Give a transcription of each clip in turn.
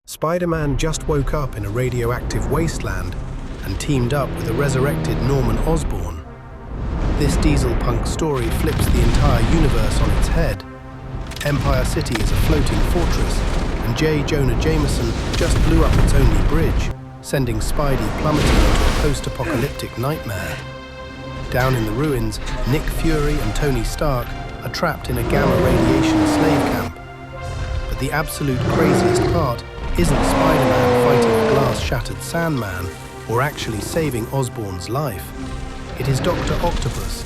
Spider-Man just woke up in a radioactive wasteland and teamed up with a resurrected Norman Osborn. This Dieselpunk story flips the entire universe on its head. Empire City is a floating fortress, and J. Jonah Jameson just blew up its only bridge, sending Spidey plummeting into a post-apocalyptic nightmare. Down in the ruins, Nick Fury and Tony Stark are trapped in a gamma radiation slave camp. But the absolute craziest part isn't Spider-Man fighting a glass-shattered Sandman or actually saving Osborn's life. It is Dr. Octopus.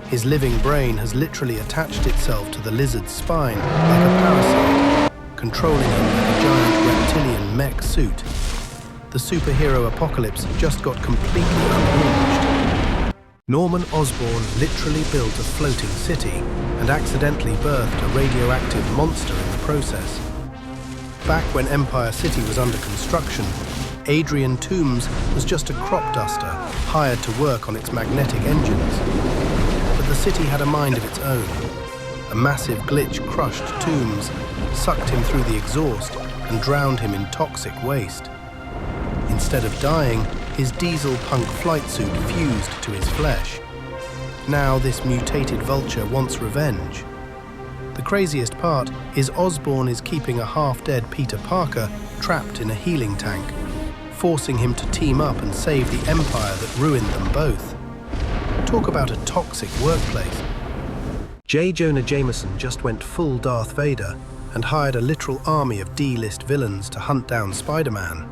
His living brain has literally attached itself to the lizard's spine like a parasite, controlling him like a giant reptilian mech suit. The superhero apocalypse just got completely unhinged. Norman Osborn literally built a floating city and accidentally birthed a radioactive monster in the process. Back when Empire City was under construction, Adrian Toombs was just a crop duster hired to work on its magnetic engines. But the city had a mind of its own. A massive glitch crushed Toombs, sucked him through the exhaust, and drowned him in toxic waste. Instead of dying, his Dieselpunk flight suit fused to his flesh. Now this mutated vulture wants revenge. The craziest part is Osborn is keeping a half-dead Peter Parker trapped in a healing tank, forcing him to team up and save the Empire that ruined them both. Talk about a toxic workplace. J. Jonah Jameson just went full Darth Vader and hired a literal army of D-list villains to hunt down Spider-Man.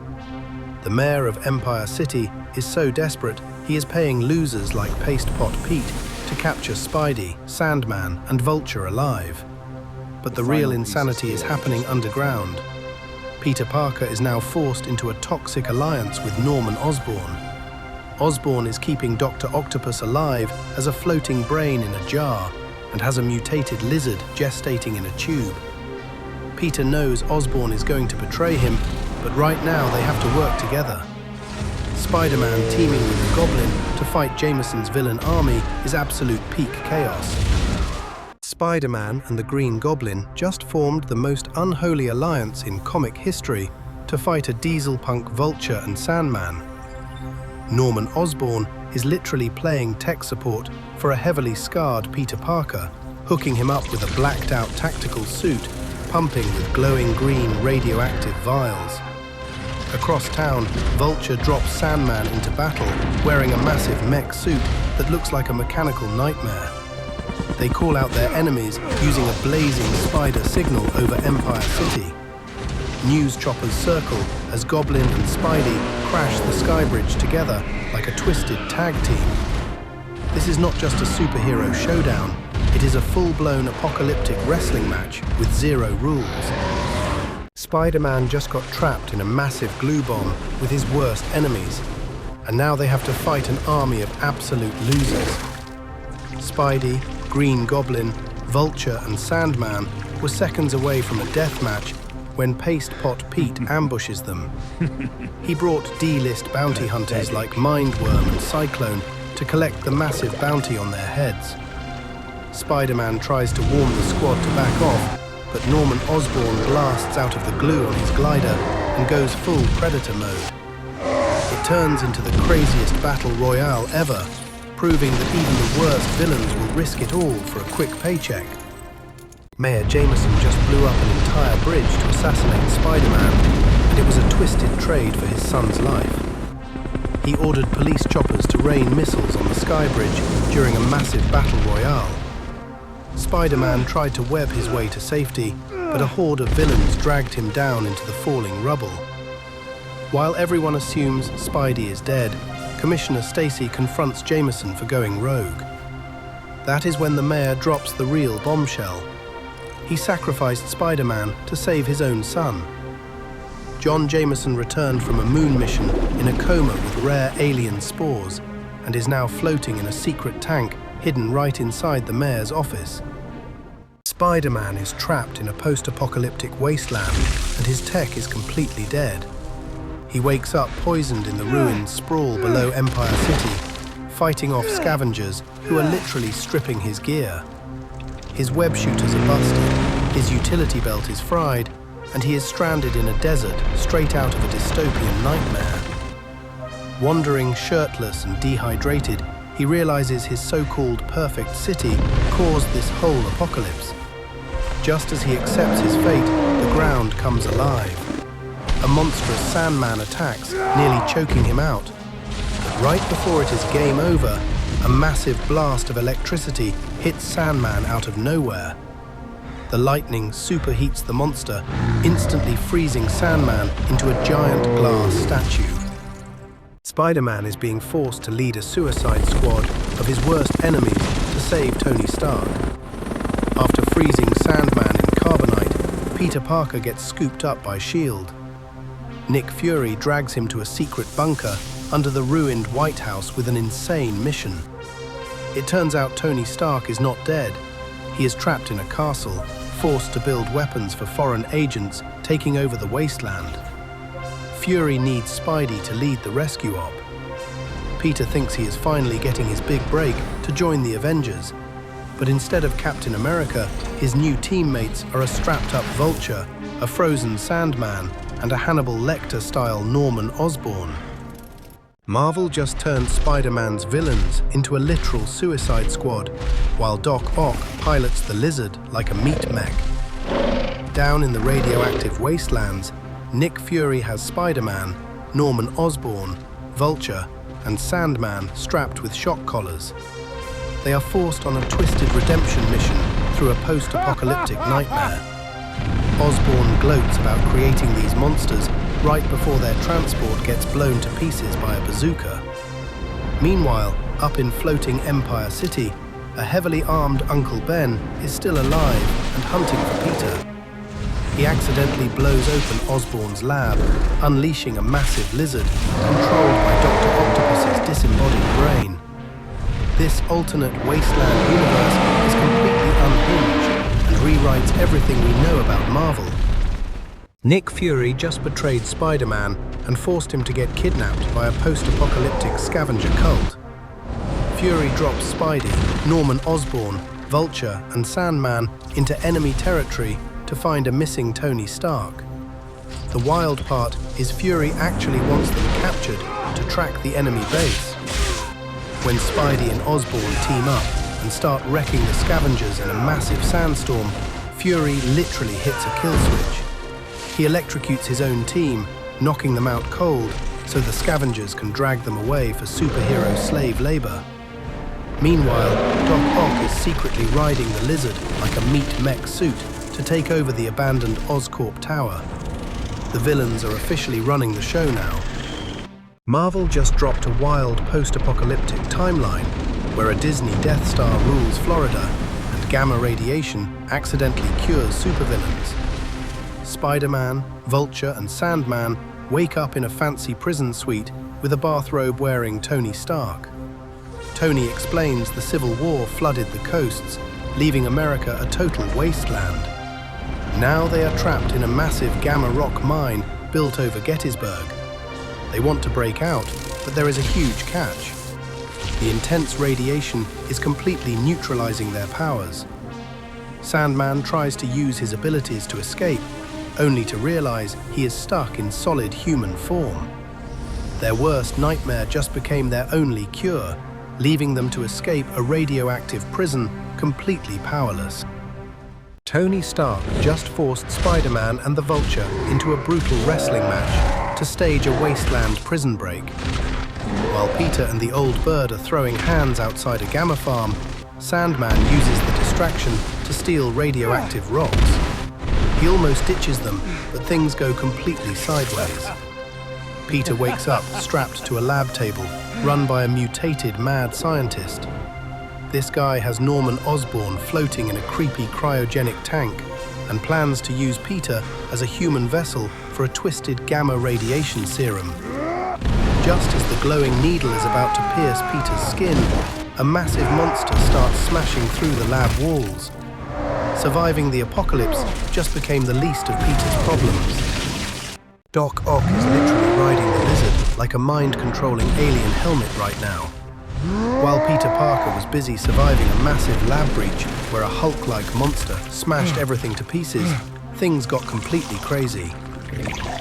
The mayor of Empire City is so desperate he is paying losers like Paste Pot Pete to capture Spidey, Sandman, and Vulture alive. But the real insanity is happening underground. Peter Parker is now forced into a toxic alliance with Norman Osborn. Osborn is keeping Dr. Octopus alive as a floating brain in a jar and has a mutated lizard gestating in a tube. Peter knows Osborn is going to betray him, but right now they have to work together. Spider-Man teaming with the Goblin to fight Jameson's villain army is absolute peak chaos. Spider-Man and the Green Goblin just formed the most unholy alliance in comic history to fight a Dieselpunk Vulture and Sandman. Norman Osborn is literally playing tech support for a heavily scarred Peter Parker, hooking him up with a blacked-out tactical suit, pumping with glowing green radioactive vials. Across town, Vulture drops Sandman into battle, wearing a massive mech suit that looks like a mechanical nightmare. They call out their enemies using a blazing spider signal over Empire City. News choppers circle as Goblin and Spidey crash the skybridge together like a twisted tag team. This is not just a superhero showdown, it is a full-blown apocalyptic wrestling match with zero rules. Spider-Man just got trapped in a massive glue bomb with his worst enemies, and now they have to fight an army of absolute losers. Spidey, Green Goblin, Vulture and Sandman were seconds away from a death match when Paste Pot Pete ambushes them. He brought D-list bounty hunters like Mindworm and Cyclone to collect the massive bounty on their heads. Spider-Man tries to warn the squad to back off, but Norman Osborn blasts out of the glue on his glider and goes full Predator mode. It turns into the craziest battle royale ever, proving that even the worst villains will risk it all for a quick paycheck. Mayor Jameson just blew up an entire bridge to assassinate Spider-Man, and it was a twisted trade for his son's life. He ordered police choppers to rain missiles on the skybridge during a massive battle royale. Spider-Man tried to web his way to safety, but a horde of villains dragged him down into the falling rubble. While everyone assumes Spidey is dead, Commissioner Stacy confronts Jameson for going rogue. That is when the mayor drops the real bombshell. He sacrificed Spider-Man to save his own son. John Jameson returned from a moon mission in a coma with rare alien spores and is now floating in a secret tank hidden right inside the mayor's office. Spider-Man is trapped in a post-apocalyptic wasteland and his tech is completely dead. He wakes up poisoned in the ruined sprawl below Empire City, fighting off Scavengers who are literally stripping his gear. His web shooters are busted, his utility belt is fried, and he is stranded in a desert straight out of a dystopian nightmare. Wandering shirtless and dehydrated, he realizes his so-called perfect city caused this whole apocalypse. Just as he accepts his fate, the ground comes alive. A monstrous Sandman attacks, nearly choking him out. But right before it is game over, a massive blast of electricity hits Sandman out of nowhere. The lightning superheats the monster, instantly freezing Sandman into a giant glass statue. Spider-Man is being forced to lead a suicide squad of his worst enemies to save Tony Stark. After freezing Sandman in carbonite, Peter Parker gets scooped up by S.H.I.E.L.D. Nick Fury drags him to a secret bunker under the ruined White House with an insane mission. It turns out Tony Stark is not dead. He is trapped in a castle, forced to build weapons for foreign agents taking over the Wasteland. Fury needs Spidey to lead the rescue op. Peter thinks he is finally getting his big break to join the Avengers, but instead of Captain America, his new teammates are a strapped-up Vulture, a frozen Sandman, and a Hannibal Lecter-style Norman Osborn. Marvel just turned Spider-Man's villains into a literal suicide squad, while Doc Ock pilots the Lizard like a meat mech. Down in the radioactive wastelands, Nick Fury has Spider-Man, Norman Osborn, Vulture, and Sandman strapped with shock collars. They are forced on a twisted redemption mission through a post-apocalyptic nightmare. Osborn gloats about creating these monsters right before their transport gets blown to pieces by a bazooka. Meanwhile, up in floating Empire City, a heavily armed Uncle Ben is still alive and hunting for Peter. He accidentally blows open Osborn's lab, unleashing a massive lizard controlled by Dr. Octopus's disembodied brain. This alternate Wasteland universe is completely unhinged and rewrites everything we know about Marvel. Nick Fury just betrayed Spider-Man and forced him to get kidnapped by a post-apocalyptic scavenger cult. Fury drops Spidey, Norman Osborn, Vulture, and Sandman into enemy territory to find a missing Tony Stark. The wild part is Fury actually wants them captured to track the enemy base. When Spidey and Osborn team up and start wrecking the Scavengers in a massive sandstorm, Fury literally hits a kill switch. He electrocutes his own team, knocking them out cold so the Scavengers can drag them away for superhero slave labor. Meanwhile, Doc Ock is secretly riding the Lizard like a meat mech suit to take over the abandoned Oscorp Tower. The villains are officially running the show now. Marvel just dropped a wild post-apocalyptic timeline where a Disney Death Star rules Florida and gamma radiation accidentally cures supervillains. Spider-Man, Vulture, and Sandman wake up in a fancy prison suite with a bathrobe-wearing Tony Stark. Tony explains the Civil War flooded the coasts, leaving America a total wasteland. Now they are trapped in a massive gamma rock mine built over Gettysburg. They want to break out, but there is a huge catch. The intense radiation is completely neutralizing their powers. Sandman tries to use his abilities to escape, only to realize he is stuck in solid human form. Their worst nightmare just became their only cure, leaving them to escape a radioactive prison completely powerless. Tony Stark just forced Spider-Man and the Vulture into a brutal wrestling match to stage a wasteland prison break. While Peter and the old bird are throwing hands outside a gamma farm, Sandman uses the distraction to steal radioactive rocks. He almost ditches them, but things go completely sideways. Peter wakes up strapped to a lab table run by a mutated mad scientist. This guy has Norman Osborn floating in a creepy cryogenic tank and plans to use Peter as a human vessel for a twisted gamma radiation serum. Just as the glowing needle is about to pierce Peter's skin, a massive monster starts smashing through the lab walls. Surviving the apocalypse just became the least of Peter's problems. Doc Ock is literally riding the Lizard like a mind-controlling alien helmet right now. While Peter Parker was busy surviving a massive lab breach where a Hulk-like monster smashed everything to pieces, things got completely crazy.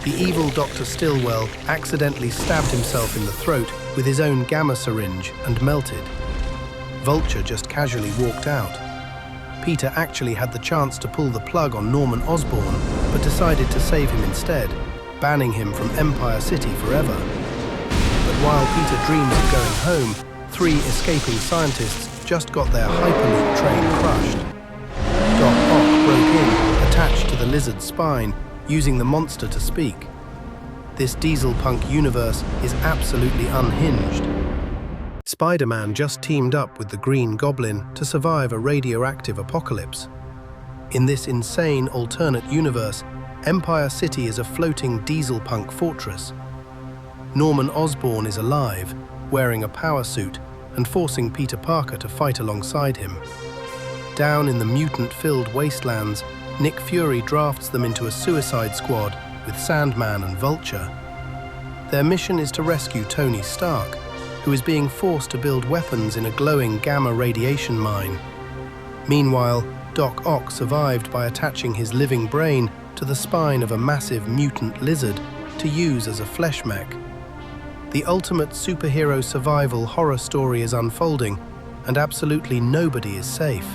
The evil Dr. Stillwell accidentally stabbed himself in the throat with his own gamma syringe and melted. Vulture just casually walked out. Peter actually had the chance to pull the plug on Norman Osborn, but decided to save him instead, banning him from Empire City forever. But while Peter dreams of going home, 3 escaping scientists just got their Hyperloop train crushed. Doc Ock broke in, attached to the lizard's spine, using the monster to speak. This Dieselpunk universe is absolutely unhinged. Spider-Man just teamed up with the Green Goblin to survive a radioactive apocalypse. In this insane alternate universe, Empire City is a floating Dieselpunk fortress. Norman Osborn is alive, wearing a power suit and forcing Peter Parker to fight alongside him. Down in the mutant-filled Wastelands, Nick Fury drafts them into a suicide squad with Sandman and Vulture. Their mission is to rescue Tony Stark, who is being forced to build weapons in a glowing gamma radiation mine. Meanwhile, Doc Ock survived by attaching his living brain to the spine of a massive mutant lizard to use as a flesh mech. The ultimate superhero survival horror story is unfolding, and absolutely nobody is safe.